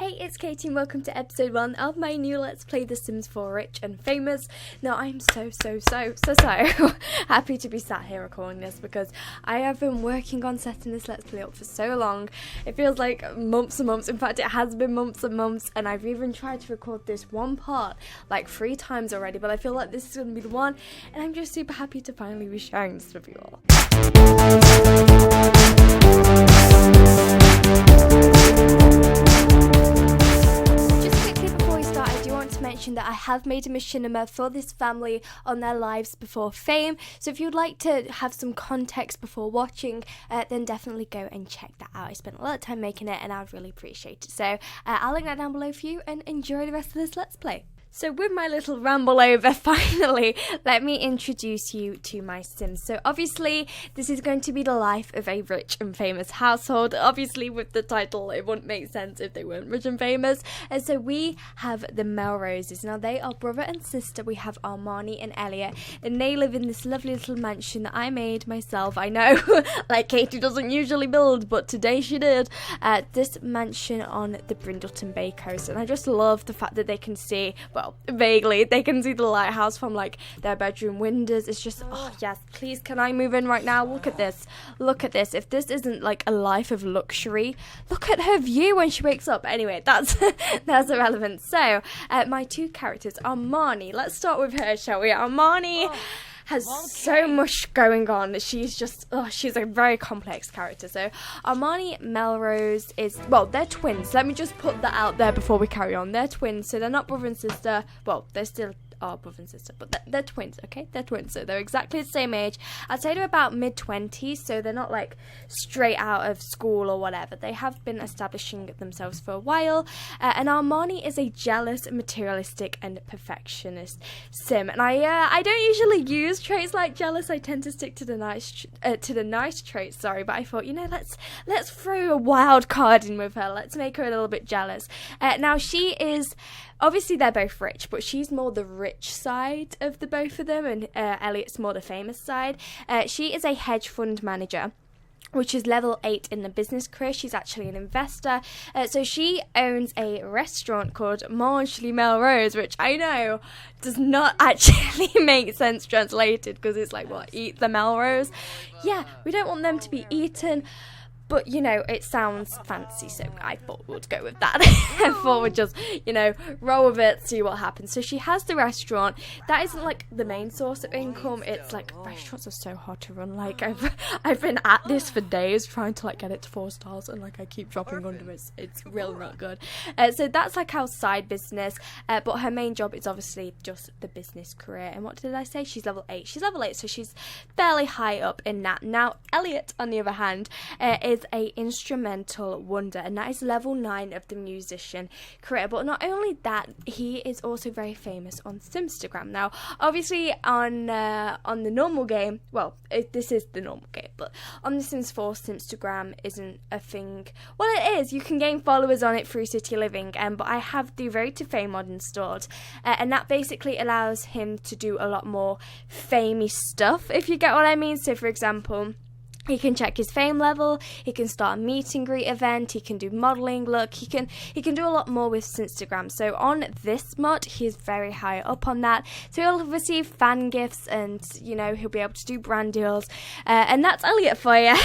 Hey, it's Katie and welcome to episode 1 of my new Let's Play The Sims 4 Rich and Famous. Now, I'm so happy to be sat here recording this because I have been working on setting this Let's Play up for so long. It feels like months and months. In fact, it has been months and months, and I've even tried to record this one part like 3 times already, but I feel like this is going to be the one, and I'm just super happy to finally be sharing this with you all. That I have made a machinima for this family on their lives before fame, so if you'd like to have some context before watching, then definitely go and check that out. I spent a lot of time making it and I'd really appreciate it, so I'll link that down below for you and enjoy the rest of this Let's Play. So with my little ramble over, finally, let me introduce you to my Sims. So obviously, this is going to be the life of a rich and famous household. Obviously, with the title, it wouldn't make sense if they weren't rich and famous. And so we have the Melroses. Now, they are brother and sister. We have Armani and Elliot, and they live in this lovely little mansion that I made myself. I know, like Katie doesn't usually build, but today she did. This mansion on the Brindleton Bay coast, and I just love the fact that they can see, well, vaguely, they can see the lighthouse from like their bedroom windows. It's just, oh yes, please can I move in right now? Look at this, if this isn't like a life of luxury, look at her view when she wakes up. Anyway, that's that's irrelevant. So my two characters, Armani, let's start with her, shall we? Armani has so much going on. She's just, she's a very complex character. So Armani Melrose is, well, they're twins. Let me just put that out there before we carry on. They're twins, so they're not brother and sister. Well, they're still are brother and sister, but they're twins, okay? They're twins, so they're exactly the same age. I'd say they're about mid-20s, so they're not like straight out of school or whatever. They have been establishing themselves for a while, and Armani is a jealous, materialistic, and perfectionist sim. And I don't usually use traits like jealous. I tend to stick to the nice traits. Sorry, but I thought, you know, let's throw a wild card in with her. Let's make her a little bit jealous. Now she is. Obviously, they're both rich, but she's more the rich side of the both of them, and Elliot's more the famous side. She is a hedge fund manager, which is level 8 in the business career. She's actually an investor. So she owns a restaurant called Mirilles Melrose, which I know does not actually make sense translated, because it's like, what, eat the Melrose? Yeah, we don't want them to be eaten. But, you know, it sounds fancy, so I thought we'd go with that. I thought we'd just, you know, roll with it, see what happens. So she has the restaurant. That isn't, like, the main source of income. It's, like, restaurants are so hard to run. Like, I've been at this for days trying to, like, get it to 4 stars, and, like, I keep dropping under it. It's really not good. So that's, like, our side business. But her main job is obviously just the business career. And what did I say? She's level 8. She's level 8, so she's fairly high up in that. Now, Elliot, on the other hand, is a instrumental wonder, and that is level 9 of the musician career. But not only that, he is also very famous on Simstagram. Now, obviously on the normal game, well, this is the normal game, but on the Sims 4, Simstagram isn't a thing. Well, it is. You can gain followers on it through City Living, but I have the Road to Fame mod installed, and that basically allows him to do a lot more famey stuff, if you get what I mean. So, for example, he can check his fame level, he can start a meet and greet event, he can do modelling, look, he can do a lot more with Instagram. So on this mod, he is very high up on that. So he'll receive fan gifts, and, you know, he'll be able to do brand deals, and that's Elliot for you.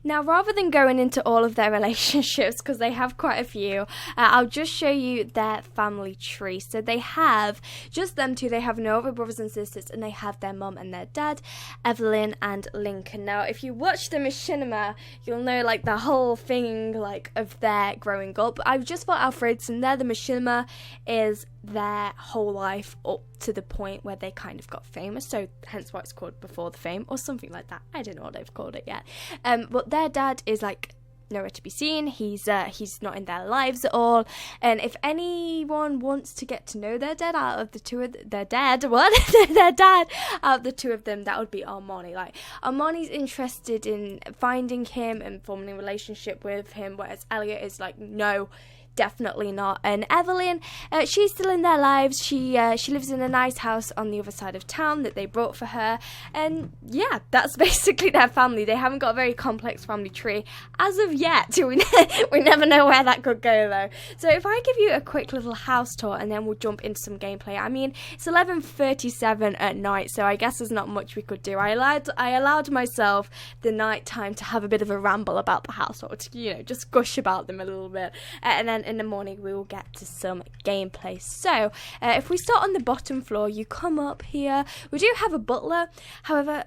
Now, rather than going into all of their relationships, because they have quite a few, I'll just show you their family tree. So they have just them two. They have no other brothers and sisters, and they have their mum and their dad, Evelyn and Lincoln. Now, if you watch the machinima, you'll know, like, the whole thing, like, of their growing up. I've just thought Alfred's in there. The machinima is their whole life up to the point where they kind of got famous, so hence why it's called Before the Fame or something like that. I don't know what they've called it yet. But their dad is, like, nowhere to be seen. He's not in their lives at all, and if anyone wants to get to know their dad out of the two of their dad out of the two of them, that would be Armani. Like, Armani's interested in finding him and forming a relationship with him, whereas Elliot is like, no, definitely not. And Evelyn, she's still in their lives. She lives in a nice house on the other side of town that they brought for her, and yeah, that's basically their family. They haven't got a very complex family tree as of yet. We never know where that could go though. So if I give you a quick little house tour and then we'll jump into some gameplay. I mean, it's 11:37 at night, so I guess there's not much we could do. I allowed myself the night time to have a bit of a ramble about the house, or to, just gush about them a little bit, and then in the morning we will get to some gameplay. So if we start on the bottom floor, you come up here. We do have a butler, however,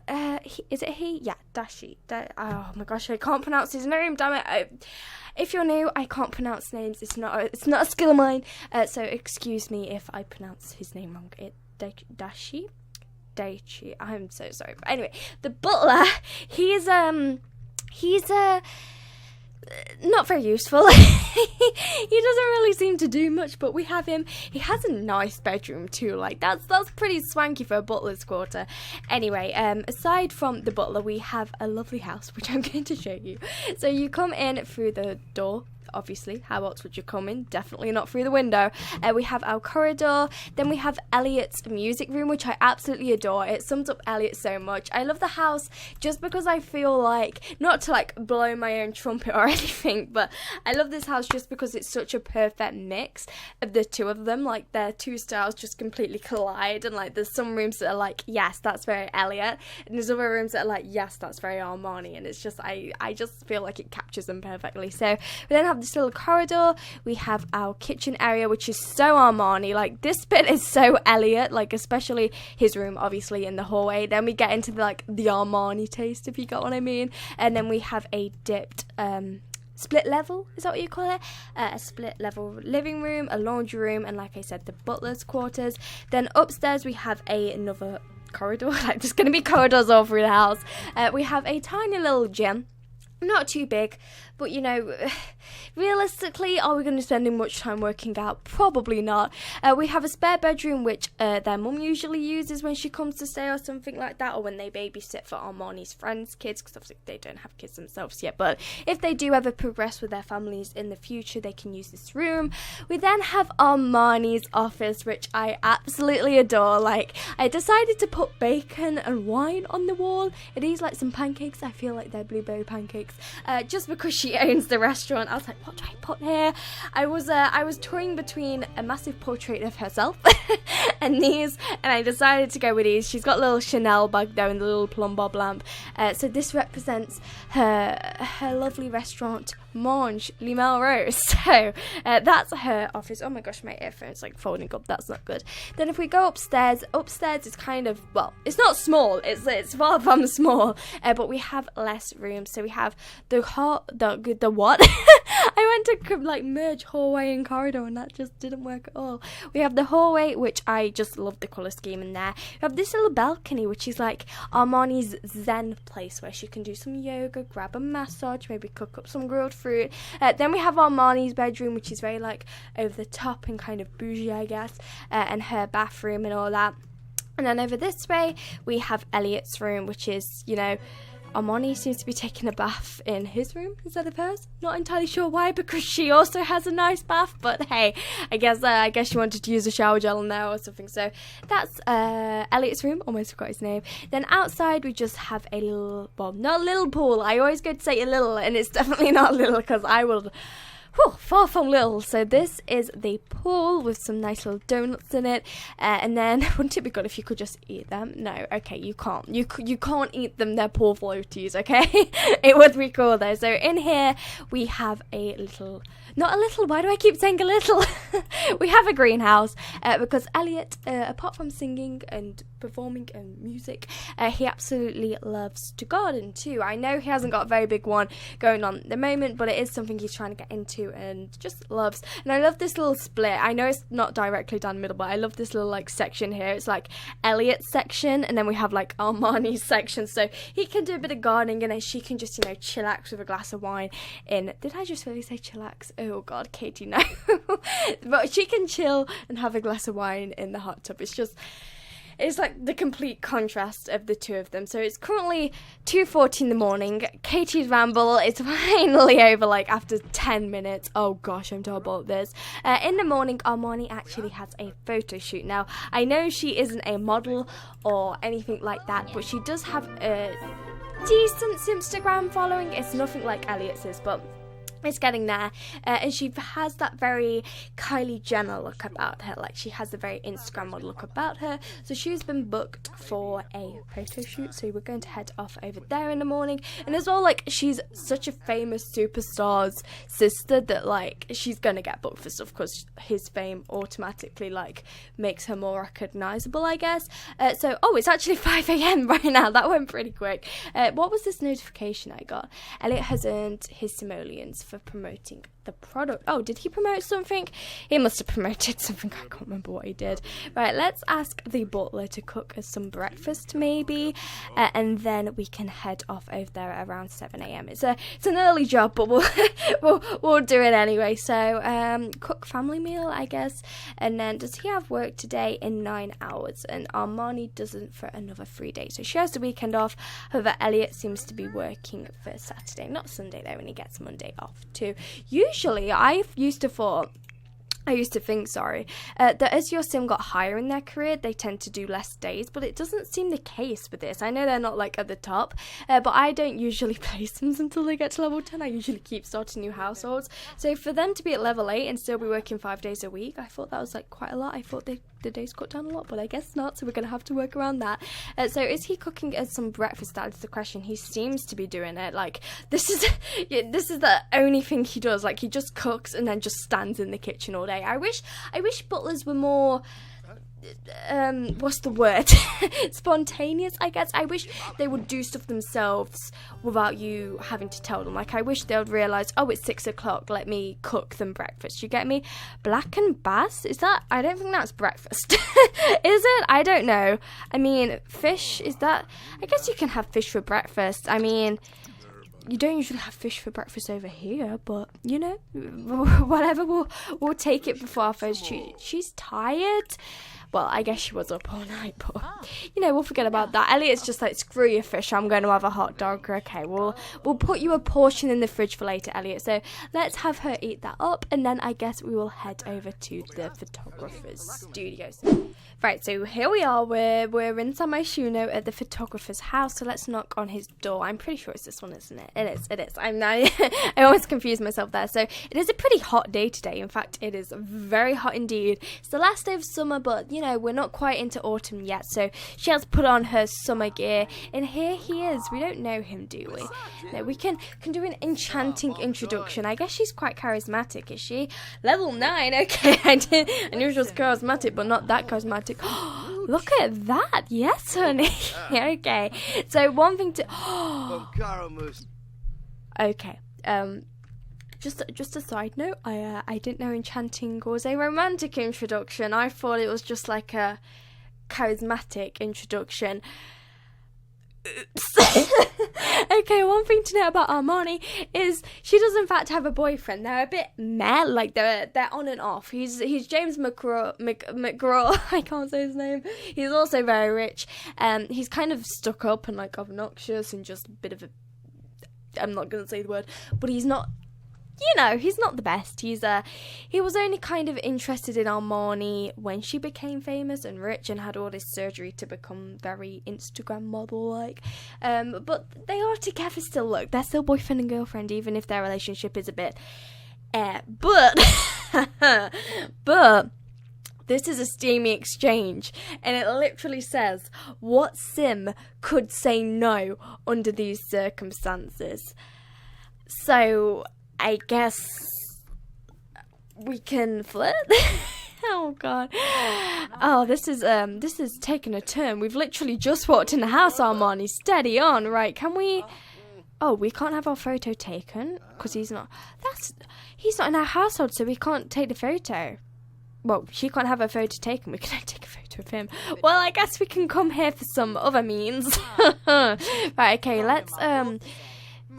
is it he? Yeah, Dashi. Oh my gosh, I can't pronounce his name, damn it. If you're new, I can't pronounce names. It's not a skill of mine, so excuse me if I pronounce his name wrong. Dashi? Daichi. I'm so sorry. But anyway, the butler, he's not very useful. He doesn't really seem to do much, but we have him. He has a nice bedroom too. Like that's pretty swanky for a butler's quarter. Anyway, aside from the butler, we have a lovely house which I'm going to show you. So you come in through the door. Obviously, how else would you come in? Definitely not through the window. We have our corridor. Then we have Elliot's music room, which I absolutely adore. It sums up Elliot so much. I love the house just because I feel like, not to like blow my own trumpet or anything, but I love this house just because it's such a perfect mix of the two of them. Like their two styles just completely collide, and like there's some rooms that are like, yes, that's very Elliot, and there's other rooms that are like, yes, that's very Armani, and it's just I just feel like it captures them perfectly. So we then have this little corridor. We have our kitchen area, which is so Armani. Like this bit is so Elliot, like especially his room, obviously in the hallway. Then we get into the Armani taste, if you got what I mean. And then we have a dipped split level, is that what you call it? A split level living room, a laundry room, and like I said, the butler's quarters. Then upstairs we have another corridor. Like there's going to be corridors all through the house. We have a tiny little gym. Not too big, but realistically, are we going to be spending much time working out? Probably not. We have a spare bedroom, which their mum usually uses when she comes to stay or something like that, or when they babysit for Armani's friends' kids, because obviously they don't have kids themselves yet, but if they do ever progress with their families in the future, they can use this room. We then have Armani's office, which I absolutely adore. Like, I decided to put bacon and wine on the wall. Are these like some pancakes? I feel like they're blueberry pancakes. Just because she owns the restaurant, I was like, what do I put here? I was toying between a massive portrait of herself and these, and I decided to go with these. She's got a little Chanel bag there and the little plum bob lamp. So this represents her lovely restaurant, Mange Les Melroses. So that's her office. Oh my gosh, my earphone's like folding up. That's not good. Then if we go upstairs is kind of, well, it's not small. It's far from small. But we have less rooms. So we have the what? I went to like merge hallway and corridor, and that just didn't work at all. We have the hallway, which I just love the colour scheme in there. We have this little balcony, which is like Armani's zen place where she can do some yoga, grab a massage, maybe cook up some grilled fruit. Then we have Armani's bedroom, which is very like over the top and kind of bougie, I guess, and her bathroom and all that. And then over this way, we have Elliot's room, which is, Armani seems to be taking a bath in his room instead of hers. Not entirely sure why, because she also has a nice bath. But hey, I guess she wanted to use a shower gel in there or something. So that's Elliot's room. Almost forgot his name. Then outside we just have a little, well, not a little pool. I always go to say a little, and it's definitely not little because I will. Far from little. So this is the pool with some nice little donuts in it, and then wouldn't it be good if you could just eat them? No, okay, you can't. You can't eat them. They're pool floaties, okay? It would be cool though. So in here we have a little, not a little. Why do I keep saying a little? We have a greenhouse because Elliot, apart from singing and performing and music, he absolutely loves to garden too. I know he hasn't got a very big one going on at the moment, but it is something he's trying to get into and just loves. And I love this little split. I know it's not directly down the middle, but I love this little like section here. It's like Elliot's section, and then we have like Armani's section, so he can do a bit of gardening, and then she can just chillax with a glass of wine in. Did I just really say chillax? Oh god, Katie, no. But she can chill and have a glass of wine in the hot tub. It's just, it's like the complete contrast of the two of them. So it's currently 2:40 in the morning. Katie's ramble is finally over, like, after 10 minutes. Oh gosh, I'm terrible at this. In the morning, Armani actually has a photo shoot. Now, I know she isn't a model or anything like that, but she does have a decent Instagram following. It's nothing like Elliot's, but it's getting there, and she has that very Kylie Jenner look about her. Like, she has a very Instagram model look about her. So she's been booked for a photo shoot, so we're going to head off over there in the morning. And as well, like, she's such a famous superstar's sister that, like, she's gonna get booked for stuff because his fame automatically, like, makes her more recognizable, I guess. So it's actually 5 a.m. right now. That went pretty quick. What was this notification I got? Elliot has earned his simoleons for promoting the product. Oh, did he promote something? He must have promoted something. I can't remember what he did. Right, let's ask the butler to cook us some breakfast, maybe, and then we can head off over there around 7 a.m. It's an early job, but we'll do it anyway. So cook family meal, I guess. And then does he have work today in 9 hours? And Armani doesn't for another 3 days. So she has the weekend off. However, Elliot seems to be working for Saturday, not Sunday though, when he gets Monday off too. Usually, I used to think, that as your sim got higher in their career, they tend to do less days, but it doesn't seem the case with this. I know they're not, like, at the top, but I don't usually play sims until they get to level 10. I usually keep starting new households. So for them to be at level 8 and still be working 5 days a week, I thought that was, like, quite a lot. I thought the days cut down a lot, but I guess not, so we're going to have to work around that. So is he cooking us some breakfast? That's the question. He seems to be doing it. Like, this is the only thing he does. Like, he just cooks and then just stands in the kitchen all day. I wish butlers were more what's the word? Spontaneous, I guess. I wish they would do stuff themselves without you having to tell them. Like, I wish they would realise, oh, it's 6 o'clock, let me cook them breakfast. You get me? Black and bass? Is that? I don't think that's breakfast. Is it? I don't know. I mean, fish, is that? I guess you can have fish for breakfast. I mean, you don't usually have fish for breakfast over here, but, you know, whatever, we'll take it before our first shoot. She's tired. Well, I guess she was up all night, but, you know, we'll forget about that. Elliot's just like, screw your fish, I'm going to have a hot dog. Okay, we'll put you a portion in the fridge for later, Elliot. So let's have her eat that up, and then I guess we will head over to the photographer's studios. Right, so here we are. We're in San Myshuno at the photographer's house, so let's knock on his door. I'm pretty sure it's this one, isn't it? It is. I always confuse myself there. So it is a pretty hot day today. In fact, it is very hot indeed. It's the last day of summer, but, you know, we're not quite into autumn yet, so she has put on her summer gear, and here he is. We don't know him, do we? No, we can do an enchanting introduction. I guess she's quite charismatic, is she? Level 9, okay. I knew she was charismatic, but not that charismatic. Look at that. Yes, honey. Okay. So one thing to... Okay. Just a side note, I didn't know enchanting was a romantic introduction. I thought it was just like a charismatic introduction. Oops. Okay, one thing to know about Armani is she does in fact have a boyfriend. They're a bit meh, like they're on and off. He's James McGraw. I can't say his name. He's also very rich. He's kind of stuck up and like obnoxious and just a bit of a... I'm not gonna say the word, but he's not... You know, he's not the best. He was only kind of interested in Armani when she became famous and rich and had all this surgery to become very Instagram model-like. But they are together still, look. They're still boyfriend and girlfriend, even if their relationship is a bit... But this is a steamy exchange, and it literally says, what sim could say no under these circumstances? So... I guess we can flirt. Oh god. Oh, this is taking a turn. We've literally just walked in the house, Armani. Steady on, right? Can we? Oh, we can't have our photo taken because he's not in our household, so we can't take the photo. Well, she can't have her photo taken. We can take a photo of him. Well, I guess we can come here for some other means. Right. Okay. Let's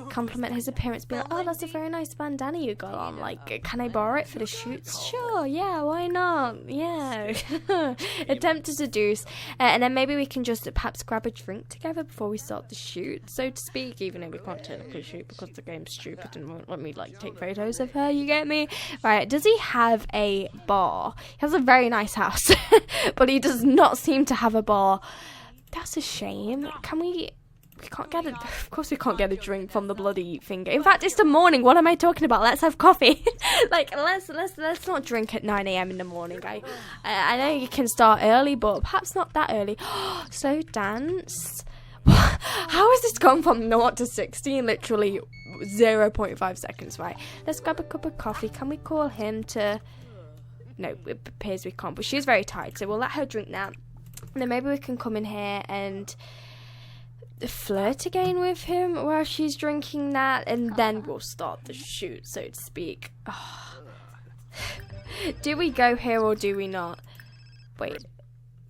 compliment his appearance, be like, oh, that's a very nice bandana you got on, like, can I borrow it for the shoots? Sure, yeah, why not? Yeah. Attempt to seduce, and then maybe we can just perhaps grab a drink together before we start the shoot, so to speak, even though we can't technically shoot because the game's stupid and won't let me, like, take photos of her, you get me? Right, does he have a bar? He has a very nice house, but he does not seem to have a bar. That's a shame. Can we can't get it. Of course we can't get a drink from the bloody finger. In fact, it's the morning. What am I talking about? Let's have coffee. Like, let's not drink at 9 a.m. in the morning. I know you can start early, but perhaps not that early. Slow dance. How has this gone from 0 to 60 in literally 0.5 seconds? Right. Let's grab a cup of coffee. Can we call him to? No, it appears we can't. But she's very tired, so we'll let her drink that. And then maybe we can come in here and flirt again with him while she's drinking that, and then we'll start the shoot, so to speak. Oh. Do we go here or do we not? Wait,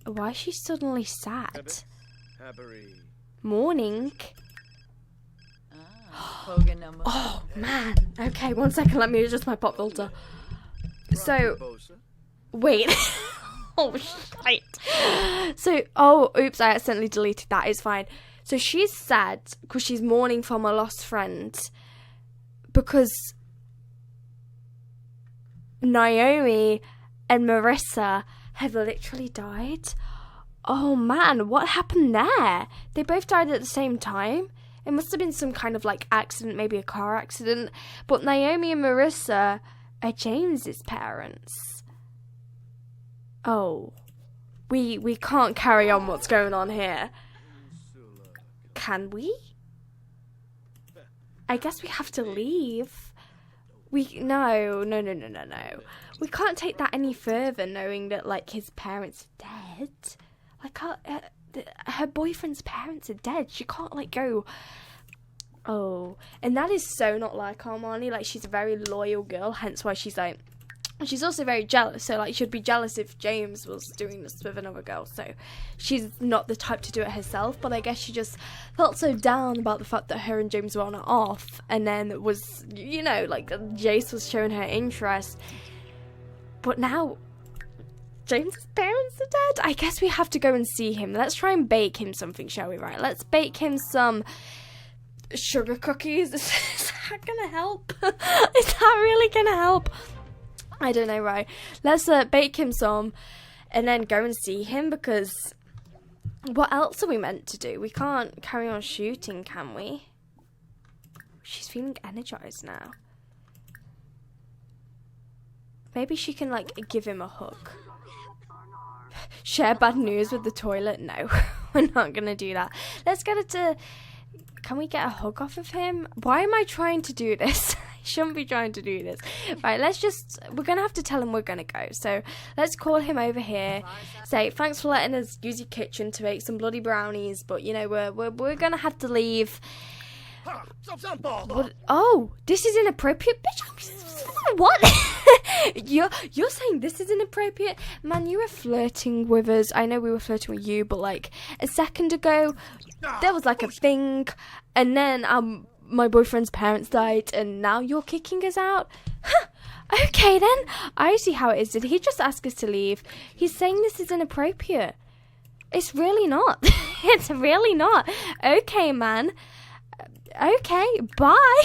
why is she suddenly sad? Morning. Oh man. Okay, 1 second, let me adjust my pop filter. So, wait. Oh shit. So, oh, oops, I accidentally deleted that. It's fine. So she's sad because she's mourning from a lost friend because Naomi and Marissa have literally died. Oh man, what happened there? They both died at the same time. It must have been some kind of like accident, maybe a car accident. But Naomi and Marissa are James's parents. Oh, we can't carry on what's going on here. Can we? I guess we have to leave. No. We can't take that any further, knowing that like his parents are dead. Like her boyfriend's parents are dead. She can't like go. Oh, and that is so not like Armani. Like, she's a very loyal girl, hence why she's like. She's also very jealous, so like she'd be jealous if James was doing this with another girl, so she's not the type to do it herself, but I guess she just felt so down about the fact that her and James were on and off, and then was, you know, like Jace was showing her interest, but now James's parents are dead. I guess we have to go and see him. Let's try and bake him something, shall we? Right, let's bake him some sugar cookies. Is that gonna help? Is that really gonna help? I don't know, right? Let's bake him some and then go and see him, because what else are we meant to do? We can't carry on shooting, can we? She's feeling energized now. Maybe she can, like, give him a hug. Share bad news with the toilet? No, we're not going to do that. Let's get it to... Can we get a hug off of him? Why am I trying to do this? I shouldn't be trying to do this. Right, we're going to have to tell him we're going to go. So let's call him over here. Say, thanks for letting us use your kitchen to make some bloody brownies. But, you know, we're going to have to leave. What? Oh, this is inappropriate, bitch. What? You're saying this is inappropriate? Man, you were flirting with us. I know we were flirting with you, but like a second ago, there was like a thing, and then my boyfriend's parents died, and now you're kicking us out? Huh. Okay then, I see how it is. Did he just ask us to leave? He's saying this is inappropriate. It's really not. It's really not. Okay, man. Okay, bye.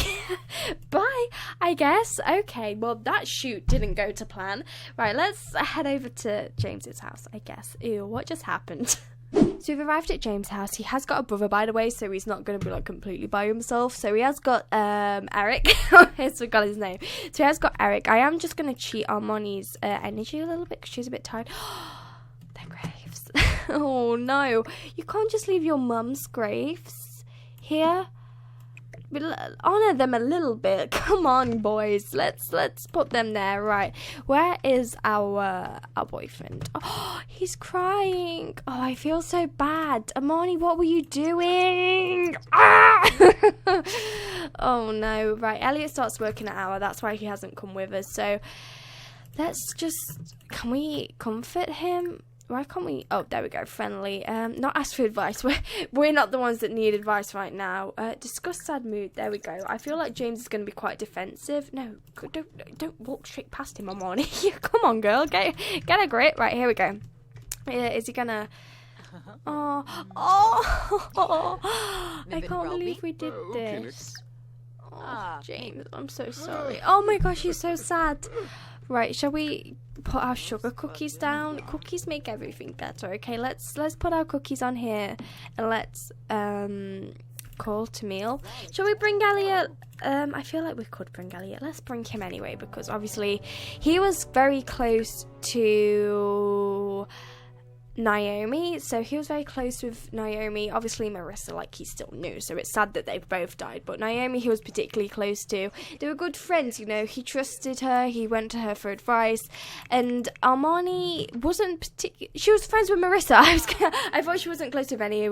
Bye, I guess. Okay, well, that shoot didn't go to plan. Right, let's head over to James's house, I guess. Ew, what just happened? So we've arrived at James' house. He has got a brother, by the way, so he's not going to be like completely by himself. So he has got Eric. I forgot his name. So he has got Eric. I am just going to cheat on Moni's energy a little bit because she's a bit tired. Their graves. Oh no, you can't just leave your mum's graves here. Honor them a little bit. Come on, boys. Let's put them there. Right. Where is our boyfriend? Oh, he's crying. Oh, I feel so bad. Amani, what were you doing? Ah! Oh no. Right. Elliot starts work in an hour. That's why he hasn't come with us. So let's just. Can we comfort him? why can't we? Oh, there we go. Friendly. Not ask for advice. We're not the ones that need advice right now. Discuss sad mood. There we go. I feel like James is going to be quite defensive. No, don't walk straight past him, Armani. Come on, girl. Get a grip. Right, here we go. Is he gonna? Oh! I can't believe we did this. Oh, James, I'm so sorry. Oh my gosh, he's so sad. Right, shall we put our sugar cookies down? Cookies make everything better. Okay, let's put our cookies on here and let's call to meal. Shall we bring Elliot? I feel like we could bring Elliot. Let's bring him anyway, because obviously he was very close to Naomi, so he was very close with Naomi. Obviously Marissa, like, he still knew, so it's sad that they've both died, but Naomi he was particularly close to. They were good friends, you know. He trusted her, he went to her for advice, and Armani wasn't she was friends with Marissa. I thought she wasn't close with any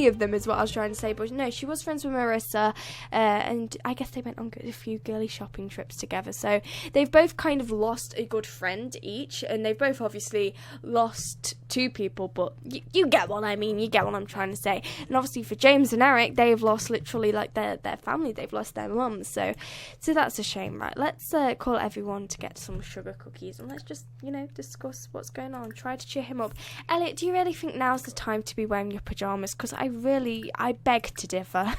of them is what I was trying to say, but no, she was friends with Marissa, and I guess they went on a few girly shopping trips together, so they've both kind of lost a good friend each, and they've both obviously lost two people, but you get what I mean, you get what I'm trying to say. And obviously for James and Eric, they've lost literally like their family, they've lost their mums, so that's a shame. Right, let's call everyone to get some sugar cookies and let's just, you know, discuss what's going on, try to cheer him up. Elliot, do you really think now's the time to be wearing your pajamas? Because I beg to differ.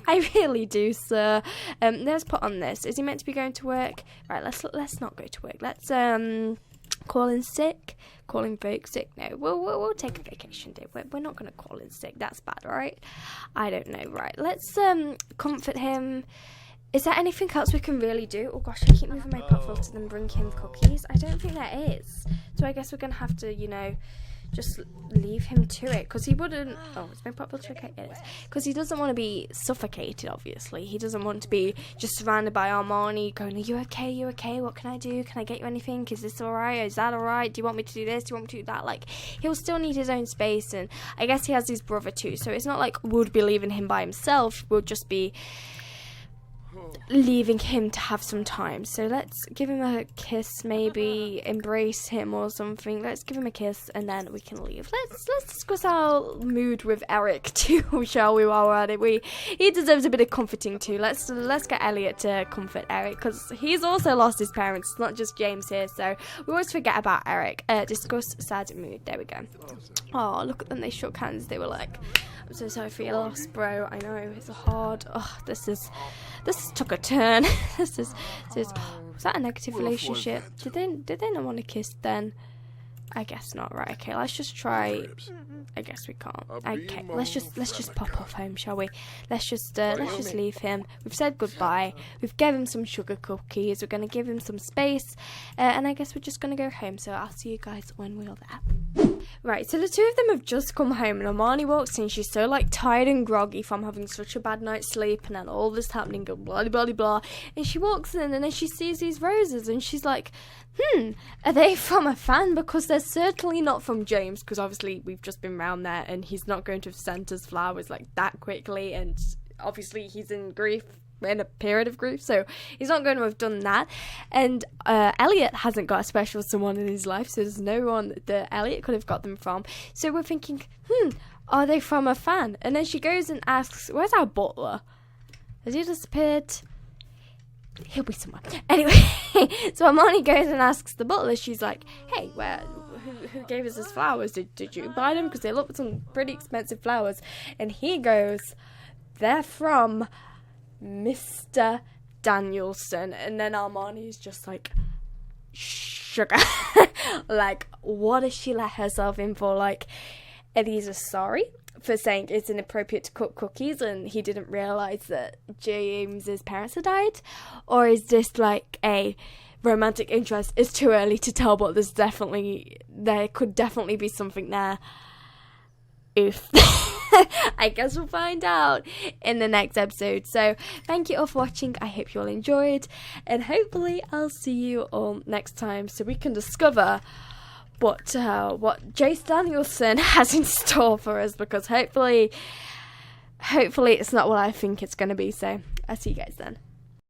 I really do, sir. Let's put on this. Is he meant to be going to work? Right, let's not go to work. Let's call in sick, call in folk sick. No, we'll take a vacation day. We're not going to call in sick. That's bad, right? I don't know. Right, let's comfort him. Is there anything else we can really do? Oh gosh, I keep moving my pot filter and bring him cookies. I don't think there is. So I guess we're going to have to, you know, just leave him to it, because he wouldn't. Oh, is my pot filter okay? It is. Because he doesn't want to be suffocated, obviously. He doesn't want to be just surrounded by Armani going, are you okay? You okay? What can I do? Can I get you anything? Is this alright? Is that alright? Do you want me to do this? Do you want me to do that? Like, he'll still need his own space, and I guess he has his brother too, so it's not like we'll be leaving him by himself. We'll just be leaving him to have some time. So let's give him a kiss, maybe embrace him or something. Let's give him a kiss and then we can leave. Let's discuss our mood with Eric too, shall we, while we're at it. He deserves a bit of comforting too. Let's get Elliot to comfort Eric, because he's also lost his parents. It's not just James here, so we always forget about Eric. Discuss sad mood. There we go. Oh, look at them, they shook hands. They were like, I'm so sorry for your loss, bro. I know, it's hard. Oh, this took a turn. this is was that a negative relationship? Did they not want to kiss then? I guess not. Right, okay, let's just try. I guess we can't. Okay, let's just pop off home, shall we? Let's just leave him. We've said goodbye. We've given him some sugar cookies. We're gonna give him some space, and I guess we're just gonna go home. So I'll see you guys when we're there. Right, so the two of them have just come home, and Armani walks in. She's so like tired and groggy from having such a bad night's sleep, and then all this happening, and blah blah blah blah. And she walks in, and then she sees these roses, and she's like, are they from a fan? Because they're certainly not from James, because obviously we've just been round there, and he's not going to have sent us flowers like that quickly, and obviously he's in a period of grief, so he's not going to have done that. And Elliot hasn't got a special someone in his life, so there's no one that Elliot could have got them from. So we're thinking, are they from a fan? And then she goes and asks, where's our butler? Has he disappeared? He'll be somewhere. Anyway, so Armani goes and asks the butler. She's like, hey, who gave us these flowers? Did you buy them? Because they look some pretty expensive flowers. And he goes, they're from Mr. Danielson. And then Armani is just like, sugar. Like, what does she let herself in for? Like, Eddie's sorry for saying it's inappropriate to cook cookies and he didn't realise that James's parents had died? Or is this like a romantic interest? It's too early to tell, but there could definitely be something there. Oof. I guess we'll find out in the next episode. So thank you all for watching. I hope you all enjoyed, and hopefully I'll see you all next time so we can discover what Jace Danielson has in store for us, because hopefully it's not what I think it's going to be. So I'll see you guys then.